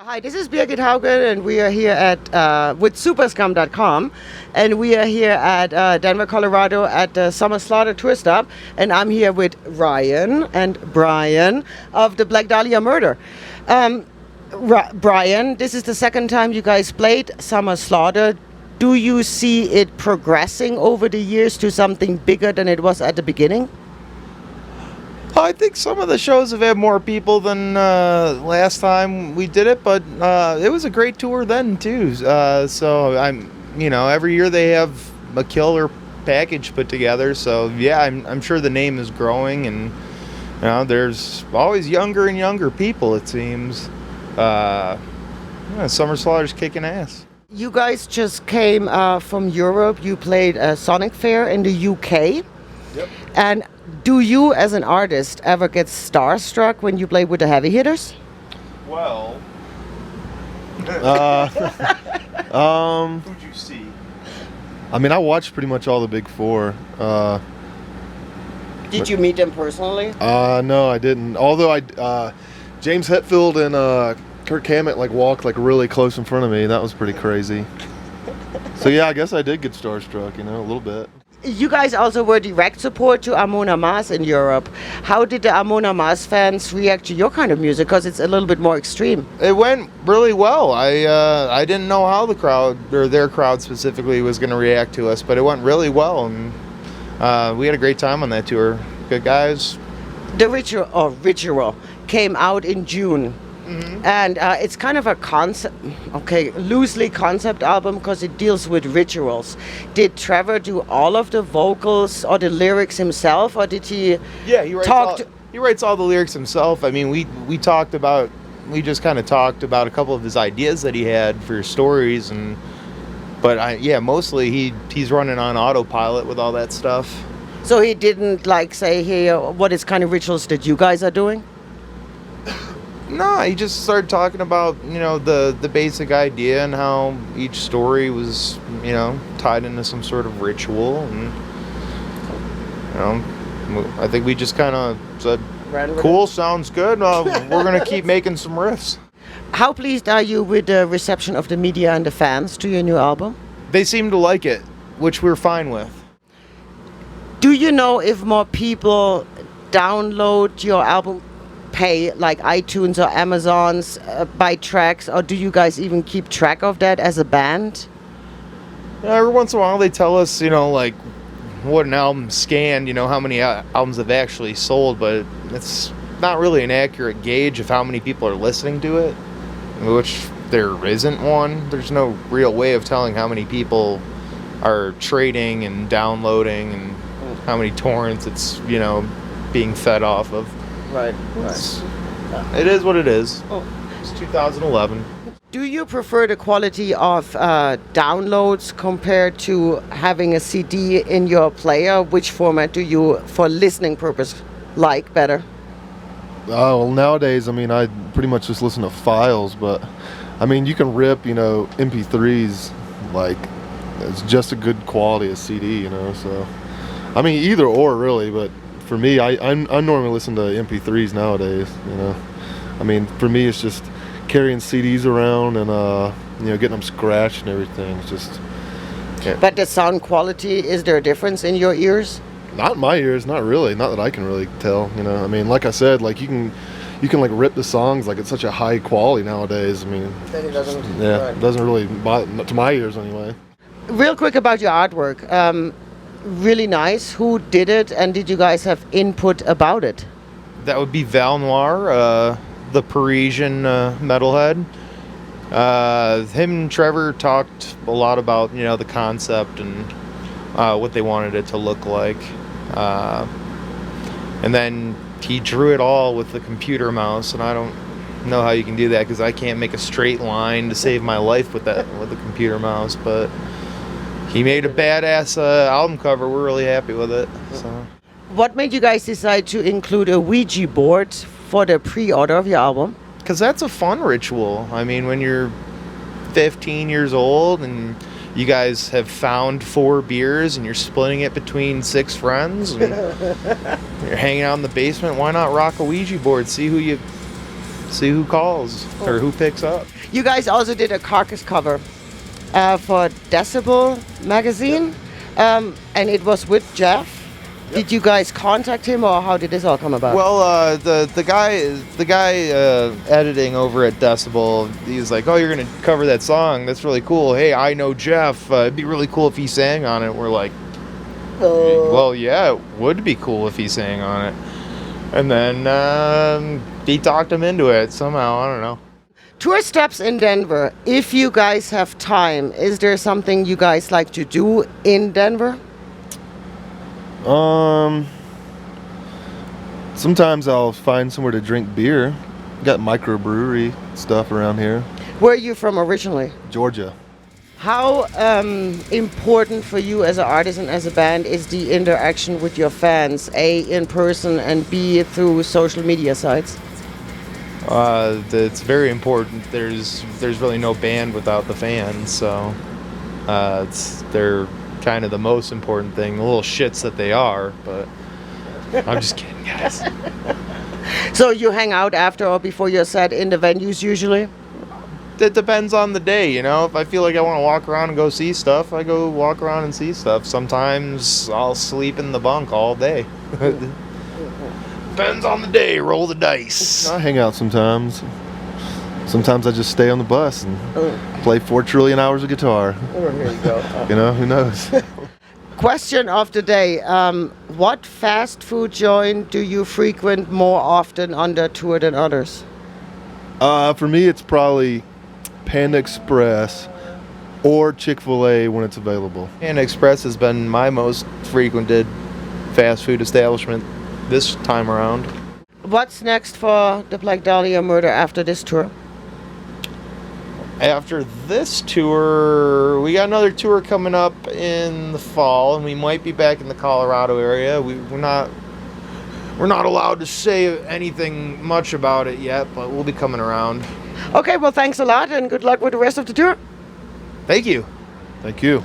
Hi, this is Birgit Haugen, and we are here at with Superscum.com, and we are here at Denver, Colorado, at the Summer Slaughter tour stop, and I'm here with Ryan and Brian of the Black Dahlia Murder. Brian, this is the second time you guys played Summer Slaughter. Do you see it progressing over the years to something bigger than it was at the beginning? I think some of the shows have had more people than last time we did it, but it was a great tour then too. So every year they have a killer package put together. So yeah, I'm sure the name is growing, and there's always younger and younger people. It seems. Summer Slaughter's kicking ass. You guys just came from Europe. You played a Sonic Fair in the UK. Yep. And do you, as an artist, ever get starstruck when you play with the heavy hitters? Well, who'd you see? I mean, I watched pretty much all the big four. Did you meet them personally? No, I didn't. Although James Hetfield and Kirk Hammett walked really close in front of me. That was pretty crazy. So yeah, I guess I did get starstruck, a little bit. You guys also were direct support to Amon Amarth in Europe. How did the Amon Amarth fans react to your kind of music? Because it's a little bit more extreme. it went really well. I didn't know how the crowd, or their crowd specifically, was going to react to us, but it went really well, and we had a great time on that tour. Good guys. The Ritual came out in June. Mm-hmm. And it's kind of a loosely concept album because it deals with rituals. Did Trevor do all of the vocals or the lyrics himself, or did he? Yeah, he writes all the lyrics himself. I mean, we just kind of talked about a couple of his ideas that he had for stories, but mostly he's running on autopilot with all that stuff. So he didn't say, hey, what is kind of rituals that you guys are doing? No, he just started talking about, the basic idea and how each story was, tied into some sort of ritual. And, I think we just kind of said, cool, sounds good. We're going to keep making some riffs. How pleased are you with the reception of the media and the fans to your new album? They seem to like it, which we're fine with. Do you know if more people download your album, pay iTunes or Amazon's, buy tracks, or do you guys even keep track of that as a band? Every once in a while they tell us, what an album scanned, how many albums have actually sold, but it's not really an accurate gauge of how many people are listening to it, which there isn't one. There's no real way of telling how many people are trading and downloading and how many torrents it's, being fed off of. Right. It is what it is. Oh. It's 2011. Do you prefer the quality of downloads compared to having a CD in your player? Which format do you, for listening purpose, like better? Well, nowadays, I pretty much just listen to files, but, you can rip, MP3s, it's just a good quality of CD, so. Either or, really, but for me, I normally listen to MP3s nowadays, For me, it's just carrying CDs around and, getting them scratched and everything. It's just... But the sound quality, is there a difference in your ears? Not in my ears, not really. Not that I can really tell, Like I said, you can rip the songs it's such a high quality nowadays. Then it doesn't... Yeah, right. It doesn't really bother, to my ears anyway. Real quick about your artwork. Really nice. Who did it, and did you guys have input about it? That would be Val Noir, the Parisian metalhead. Him and Trevor talked a lot about the concept and what they wanted it to look like, and then he drew it all with the computer mouse, and I don't know how you can do that because I can't make a straight line to save my life with the computer mouse. But he made a badass album cover. We're really happy with it. So. What made you guys decide to include a Ouija board for the pre-order of your album? Because that's a fun ritual. I mean, when you're 15 years old and you guys have found 4 beers and you're splitting it between 6 friends and you're hanging out in the basement, why not rock a Ouija board? See who calls or who picks up. You guys also did a Carcass cover for Decibel magazine, and it was with Jeff. Did you guys contact him, or how did this all come about? Well, the guy editing over at Decibel, he was like, "Oh, you're gonna cover that song? That's really cool. Hey, I know Jeff. It'd be really cool if he sang on it." We're like, "Well, yeah, it would be cool if he sang on it." And then he talked him into it somehow. I don't know. Tour stops in Denver. If you guys have time, is there something you guys like to do in Denver? Sometimes I'll find somewhere to drink beer. Got microbrewery stuff around here. Where are you from originally? Georgia. How important for you as an artist and as a band is the interaction with your fans, A, in person, and B, through social media sites? It's very important. There's really no band without the fans, so they're kind of the most important thing. The little shits that they are, but I'm just kidding, guys. So you hang out after or before your set in the venues usually? It depends on the day, you know. If I feel like I want to walk around and go see stuff, I go walk around and see stuff. Sometimes I'll sleep in the bunk all day. Depends on the day. Roll the dice. I hang out sometimes. Sometimes I just stay on the bus and play 4 trillion hours of guitar. Oh, here you go. You know, who knows? Question of the day. What fast food joint do you frequent more often on the tour than others? For me, it's probably Panda Express or Chick-fil-A when it's available. Panda Express has been my most frequented fast food establishment this time around. What's next for the Black Dahlia Murder after this tour? After this tour, we got another tour coming up in the fall, and we might be back in the Colorado area. We're not allowed to say anything much about it yet, but we'll be coming around. Okay, well, thanks a lot, and good luck with the rest of the tour. Thank you. Thank you.